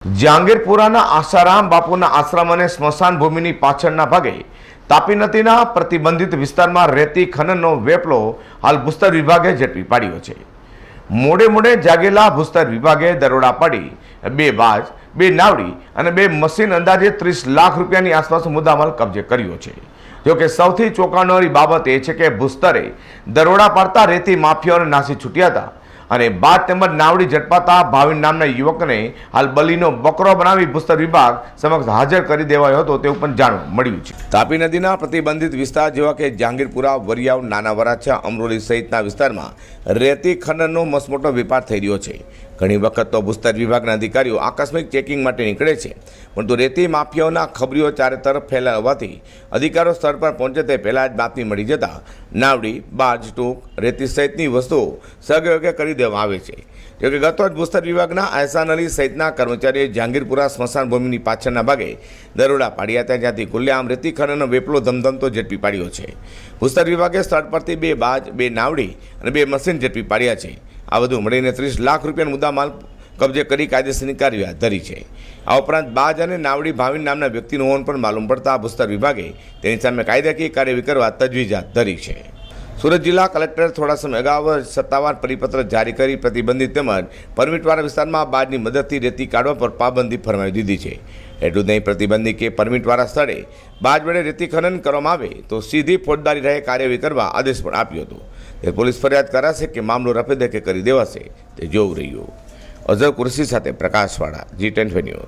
જહાંગીરપુરાના આશારામ બાપુના આશ્રમ અને સ્મશાન ભૂમિની પાછળના ભાગે તાપી નદીના પ્રતિબંધિત વિસ્તારમાં રેતી ખનનનો વેપલો હાલ ભૂસ્તર વિભાગે ઝડપી પાડ્યો છે। મોડે જાગેલા ભૂસ્તર વિભાગે દરોડા પાડી 2 બાજ, 2 નાવડી અને 2 મશીન અંદાજે 30 લાખ રૂપિયાની આસપાસ મુદ્દામાલ કબજે કર્યો છે। જોકે સૌથી ચોંકાવનારી બાબત એ છે કે ભૂસ્તરે દરોડા પાડતા રેતી માફિયાઓને નાસી છૂટ્યા હતા અને બાદ તેમજ નાવડી ઝડપાતા ભાવિન નામના યુવકને હાલ બલીનો બકરો બનાવી ભૂસ્તર વિભાગ સમક્ષ હાજર કરી દેવાયો હતો તેવું પણ જાણવા મળ્યું છે। તાપી નદીના પ્રતિબંધિત વિસ્તાર જેવા કે જહાંગીરપુરા, વરિયાવ, નાના વરાછા, અમરોલી સહિતના વિસ્તારમાં રેતી ખનનનો મસમોટો વેપાર થઈ રહ્યો છે। ઘણી વખત તો ભૂસ્તર વિભાગના અધિકારીઓ આકસ્મિક ચેકિંગ માટે નીકળે છે, પરંતુ રેતી માફિયાઓના ખબરીઓ ચારે તરફ ફેલાઈ હોવાથી અધિકારીઓ સ્થળ પર પહોંચે તે પહેલાં જ બાતમી મળી જતા નાવડી, બાજ, ટૂંક, રેતી સહિતની વસ્તુઓ સગયોગ્ય કરી દેવામાં આવે છે। જોકે ગત રોજ ભૂસ્તર વિભાગના અહેસાન અલી સહિતના કર્મચારીઓએ જહાંગીરપુરા સ્મશાન ભૂમિની પાછળના ભાગે દરોડા પાડ્યા હતા, જ્યાંથી ખુલ્લેઆમ રેતી ખનનનો વેપલો ધમધમતો ઝડપી પાડ્યો છે। ભૂસ્તર વિભાગે સ્થળ પરથી 2 બાજ, 2 નાવડી અને 2 મશીન ઝડપી પાડ્યા છે। આ બધું મળીને 30 લાખ રૂપિયાનો મુદ્દામાલ કબજે કરી કાયદેસરની કાર્યવાહી ધરી છે। આ ઉપરાંત બાજ અને નાવડી ભાવિન નામના વ્યક્તિનું હોવાનું પણ માલુમ પડતા ભૂસ્તર વિભાગે તેની સામે કાયદાકીય કાર્યવાહી કરવા તજવીજ હાથ ધરી છે। સુરત જિલ્લા કલેક્ટરે થોડા સમય અગાઉ સત્તાવાર પરિપત્ર જારી કરી પ્રતિબંધિત તેમજ પરમિટવાળા વિસ્તારમાં બાજની મદદથી રેતી કાઢવા પર પાબંદી ફરમાવી દીધી છે। એટલું જ નહીં, પ્રતિબંધિત કે પરમિટવાળા સ્થળે બાજ વડે રેતી ખનન કરવામાં આવે તો સીધી ફોજદારી રહે કાર્યવાહી કરવા આદેશ પણ આપ્યો હતો। તે પોલીસ ફરિયાદ કરાશે કે મામલો રફેદખે કરી દેવાશે તે જોવું રહ્યું। અઝર કુરશી સાથે પ્રકાશવાળા, G10 ન્યૂઝ।